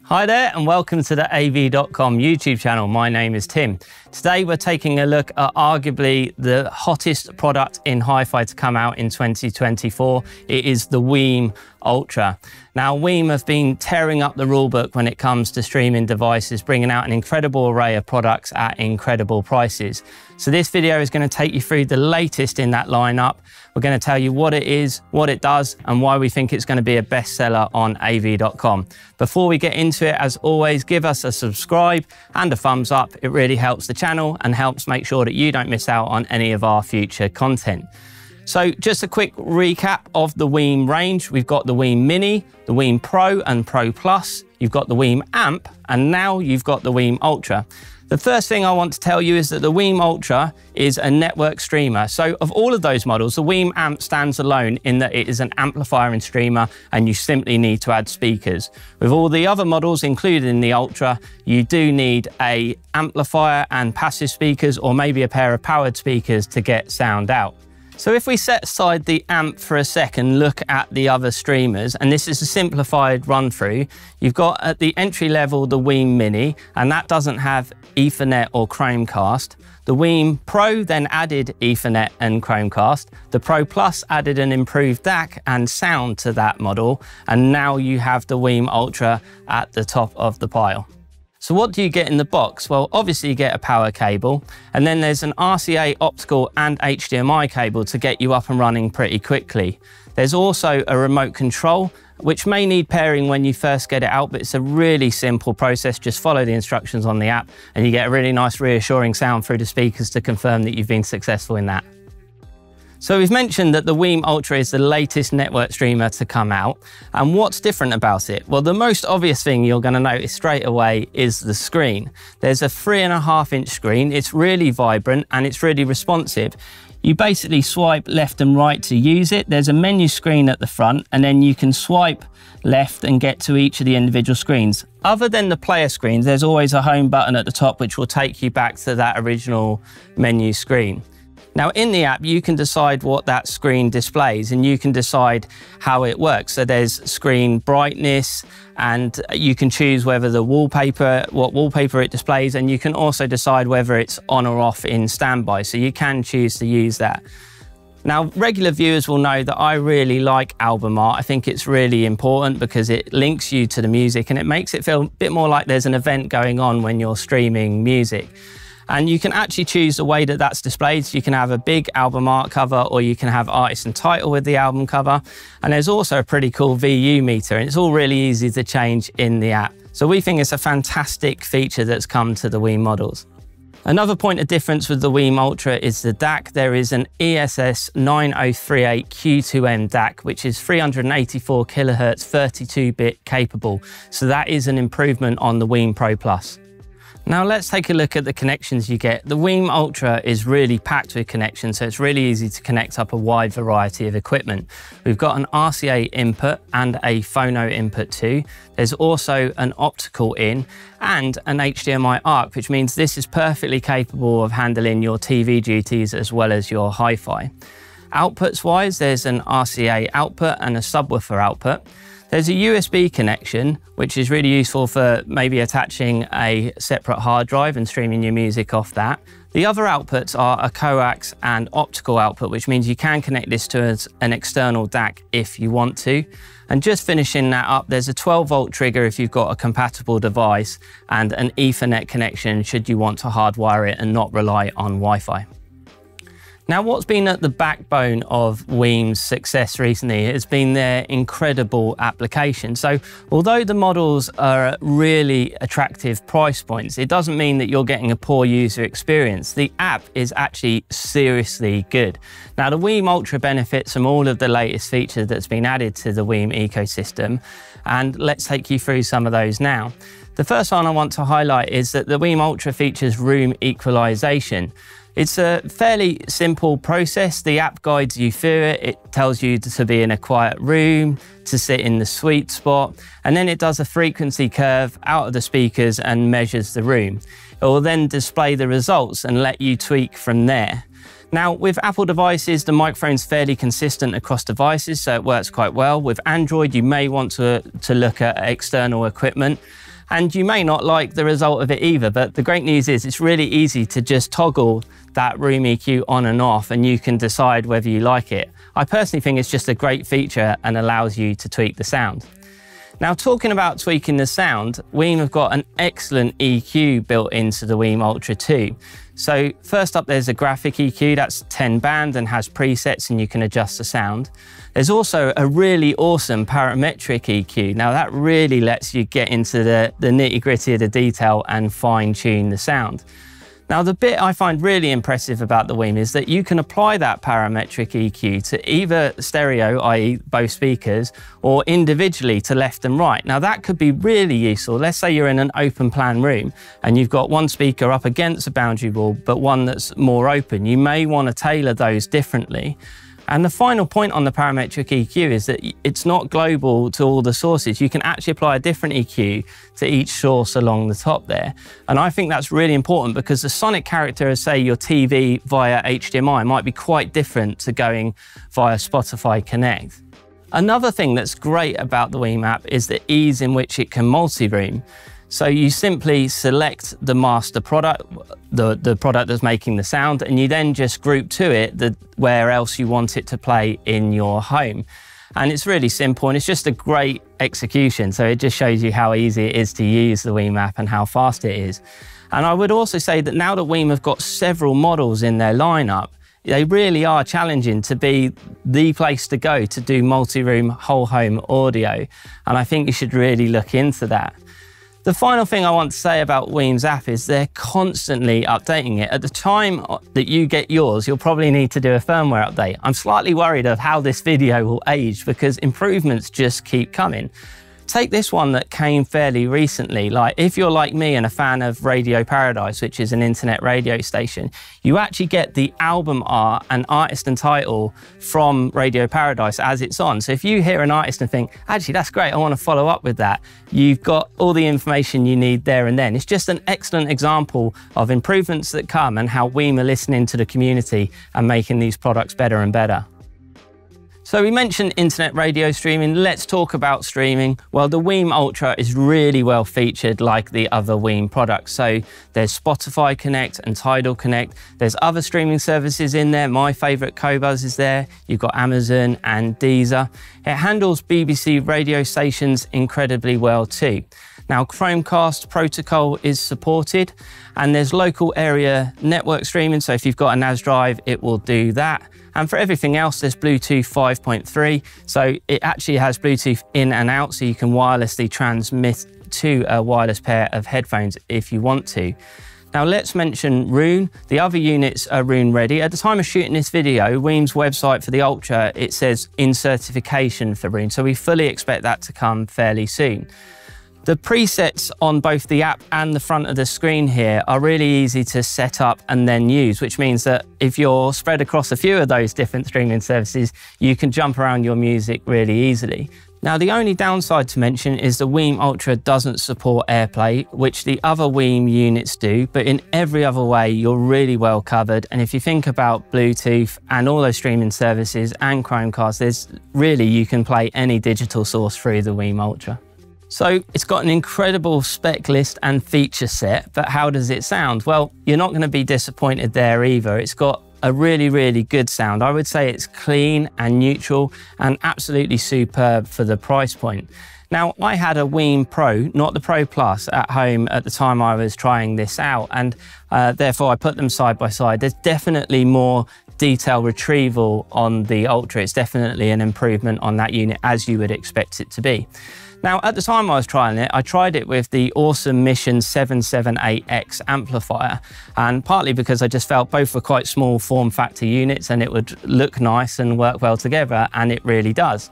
Hi there and welcome to the AV.com YouTube channel. My name is Tim. Today we're taking a look at arguably the hottest product in hi-fi to come out in 2024. It is the WiiM Ultra. Now WiiM have been tearing up the rulebook when it comes to streaming devices, bringing out an incredible array of products at incredible prices. So this video is going to take you through the latest in that lineup. We're going to tell you what it is, what it does, and why we think it's going to be a bestseller on AV.com. Before we get into it, as always, give us a subscribe and a thumbs up. It really helps the channel and helps make sure that you don't miss out on any of our future content. So just a quick recap of the WiiM range. We've got the WiiM Mini, the WiiM Pro and Pro Plus. You've got the WiiM Amp, and now you've got the WiiM Ultra. The first thing I want to tell you is that the WiiM Ultra is a network streamer. So of all of those models, the WiiM Amp stands alone in that it is an amplifier and streamer, and you simply need to add speakers. With all the other models included in the Ultra, you do need an amplifier and passive speakers, or maybe a pair of powered speakers to get sound out. So if we set aside the amp for a second, look at the other streamers, and this is a simplified run through. You've got at the entry level the WiiM Mini, and that doesn't have Ethernet or Chromecast. The WiiM Pro then added Ethernet and Chromecast. The Pro Plus added an improved DAC and sound to that model, and now you have the WiiM Ultra at the top of the pile. So what do you get in the box? Well, obviously you get a power cable, and then there's an RCA optical and HDMI cable to get you up and running pretty quickly. There's also a remote control, which may need pairing when you first get it out, but it's a really simple process. Just follow the instructions on the app and you get a really nice reassuring sound through the speakers to confirm that you've been successful in that. So we've mentioned that the WiiM Ultra is the latest network streamer to come out. And what's different about it? Well, the most obvious thing you're going to notice straight away is the screen. There's a 3.5-inch screen. It's really vibrant and it's really responsive. You basically swipe left and right to use it. There's a menu screen at the front, and then you can swipe left and get to each of the individual screens. Other than the player screens, there's always a home button at the top, which will take you back to that original menu screen. Now in the app, you can decide what that screen displays, and you can decide how it works. So there's screen brightness, and you can choose whether the wallpaper, what wallpaper it displays, and you can also decide whether it's on or off in standby. So you can choose to use that. Now, regular viewers will know that I really like album art. I think it's really important because it links you to the music and it makes it feel a bit more like there's an event going on when you're streaming music. And you can actually choose the way that that's displayed. So you can have a big album art cover, or you can have artist and title with the album cover. And there's also a pretty cool VU meter, and it's all really easy to change in the app. So we think it's a fantastic feature that's come to the WiiM models. Another point of difference with the WiiM Ultra is the DAC. There is an ESS 9038 Q2M DAC, which is 384 kilohertz, 32-bit capable. So that is an improvement on the WiiM Pro Plus. Now let's take a look at the connections you get. The WiiM Ultra is really packed with connections, so it's really easy to connect up a wide variety of equipment. We've got an RCA input and a phono input too. There's also an optical in and an HDMI ARC, which means this is perfectly capable of handling your TV duties as well as your hi-fi. Outputs wise, there's an RCA output and a subwoofer output. There's a USB connection, which is really useful for maybe attaching a separate hard drive and streaming your music off that. The other outputs are a coax and optical output, which means you can connect this to an external DAC if you want to. And just finishing that up, there's a 12-volt trigger if you've got a compatible device, and an Ethernet connection should you want to hardwire it and not rely on Wi-Fi. Now, what's been at the backbone of WiiM's success recently has been their incredible application. So although the models are at really attractive price points, it doesn't mean that you're getting a poor user experience. The app is actually seriously good. Now, the WiiM Ultra benefits from all of the latest features that's been added to the WiiM ecosystem, and let's take you through some of those now. The first one I want to highlight is that the WiiM Ultra features room equalization. It's a fairly simple process. The app guides you through it. It tells you to be in a quiet room, to sit in the sweet spot, and then it does a frequency curve out of the speakers and measures the room. It will then display the results and let you tweak from there. Now, with Apple devices, the microphone's fairly consistent across devices, so it works quite well. With Android, you may want to look at external equipment. And you may not like the result of it either, but the great news is it's really easy to just toggle that room EQ on and off, and you can decide whether you like it. I personally think it's just a great feature and allows you to tweak the sound. Now, talking about tweaking the sound, WiiM have got an excellent EQ built into the WiiM Ultra 2. So first up, there's a graphic EQ that's 10 band and has presets and you can adjust the sound. There's also a really awesome parametric EQ. Now that really lets you get into the nitty gritty of the detail and fine tune the sound. Now, the bit I find really impressive about the WiiM is that you can apply that parametric EQ to either stereo, i.e. both speakers, or individually to left and right. Now, that could be really useful. Let's say you're in an open plan room and you've got one speaker up against a boundary wall, but one that's more open. You may want to tailor those differently. And the final point on the parametric EQ is that it's not global to all the sources. You can actually apply a different EQ to each source along the top there. And I think that's really important because the sonic character of, say, your TV via HDMI might be quite different to going via Spotify Connect. Another thing that's great about the WiiM app is the ease in which it can multi-room. So you simply select the master product, the product that's making the sound, and you then just group to it where else you want it to play in your home. And it's really simple and it's just a great execution. So it just shows you how easy it is to use the WiiM app and how fast it is. And I would also say that now that WiiM have got several models in their lineup, they really are challenging to be the place to go to do multi-room whole home audio. And I think you should really look into that. The final thing I want to say about WiiM's app is they're constantly updating it. At the time that you get yours, you'll probably need to do a firmware update. I'm slightly worried of how this video will age because improvements just keep coming. Take this one that came fairly recently. Like if you're like me and a fan of Radio Paradise, which is an internet radio station, you actually get the album art and artist and title from Radio Paradise as it's on. So if you hear an artist and think, actually, that's great, I want to follow up with that, you've got all the information you need there and then. It's just an excellent example of improvements that come and how WiiM are listening to the community and making these products better and better. So we mentioned internet radio streaming. Let's talk about streaming. Well, the WiiM Ultra is really well featured like the other WiiM products. So there's Spotify Connect and Tidal Connect. There's other streaming services in there. My favorite, Qobuz, is there. You've got Amazon and Deezer. It handles BBC radio stations incredibly well too. Now, Chromecast protocol is supported and there's local area network streaming. So if you've got a NAS drive, it will do that. And for everything else, there's Bluetooth 5.3. So it actually has Bluetooth in and out, so you can wirelessly transmit to a wireless pair of headphones if you want to. Now let's mention Roon. The other units are Roon ready. At the time of shooting this video, WiiM's website for the Ultra, it says in certification for Roon. So we fully expect that to come fairly soon. The presets on both the app and the front of the screen here are really easy to set up and then use, which means that if you're spread across a few of those different streaming services, you can jump around your music really easily. Now, the only downside to mention is the WiiM Ultra doesn't support AirPlay, which the other WiiM units do, but in every other way, you're really well covered. And if you think about Bluetooth and all those streaming services and Chromecast, you can play any digital source through the WiiM Ultra. So it's got an incredible spec list and feature set, but how does it sound? Well, you're not going to be disappointed there either. It's got a really, really good sound. I would say it's clean and neutral and absolutely superb for the price point. Now, I had a WiiM Pro, not the Pro Plus, at home at the time I was trying this out, and therefore I put them side by side. There's definitely more detail retrieval on the Ultra. It's definitely an improvement on that unit, as you would expect it to be. Now, at the time I was trying it, I tried it with the awesome Mission 778X amplifier, and partly because I just felt both were quite small form factor units and it would look nice and work well together, and it really does.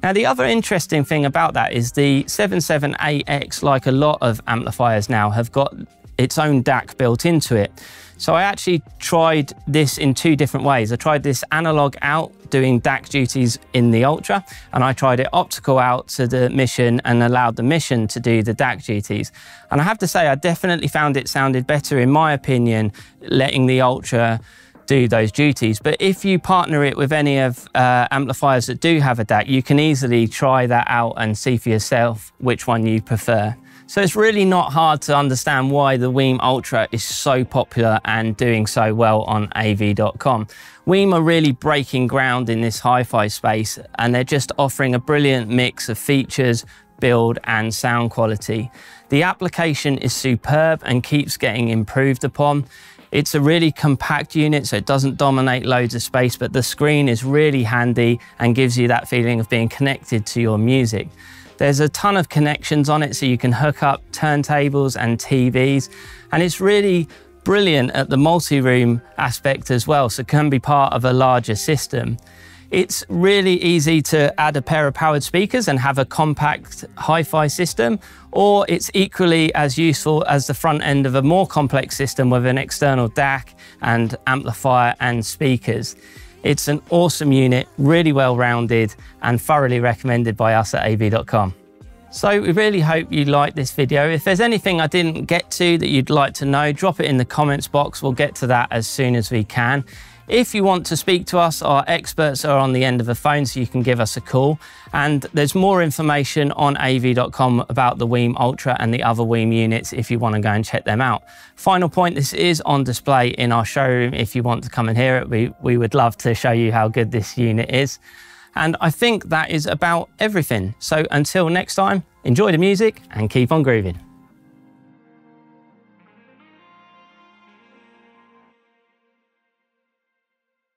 Now, the other interesting thing about that is the 778X, like a lot of amplifiers now, have got its own DAC built into it. So I actually tried this in two different ways. I tried this analog out doing DAC duties in the Ultra, and I tried it optical out to the Mission and allowed the Mission to do the DAC duties. And I have to say, I definitely found it sounded better, in my opinion, letting the Ultra do those duties. But if you partner it with any of amplifiers that do have a DAC, you can easily try that out and see for yourself which one you prefer. So it's really not hard to understand why the WiiM Ultra is so popular and doing so well on AV.com. WiiM are really breaking ground in this hi-fi space, and they're just offering a brilliant mix of features, build and sound quality. The application is superb and keeps getting improved upon. It's a really compact unit, so it doesn't dominate loads of space, but the screen is really handy and gives you that feeling of being connected to your music. There's a ton of connections on it, so you can hook up turntables and TVs, and it's really brilliant at the multi-room aspect as well, so it can be part of a larger system. It's really easy to add a pair of powered speakers and have a compact hi-fi system, or it's equally as useful as the front end of a more complex system with an external DAC and amplifier and speakers. It's an awesome unit, really well-rounded and thoroughly recommended by us at AV.com. So we really hope you liked this video. If there's anything I didn't get to that you'd like to know, drop it in the comments box. We'll get to that as soon as we can. If you want to speak to us, our experts are on the end of the phone, so you can give us a call. And there's more information on AV.com about the WiiM Ultra and the other WiiM units if you want to go and check them out. Final point, this is on display in our showroom if you want to come and hear it. We would love to show you how good this unit is. And I think that is about everything. So until next time, enjoy the music and keep on grooving.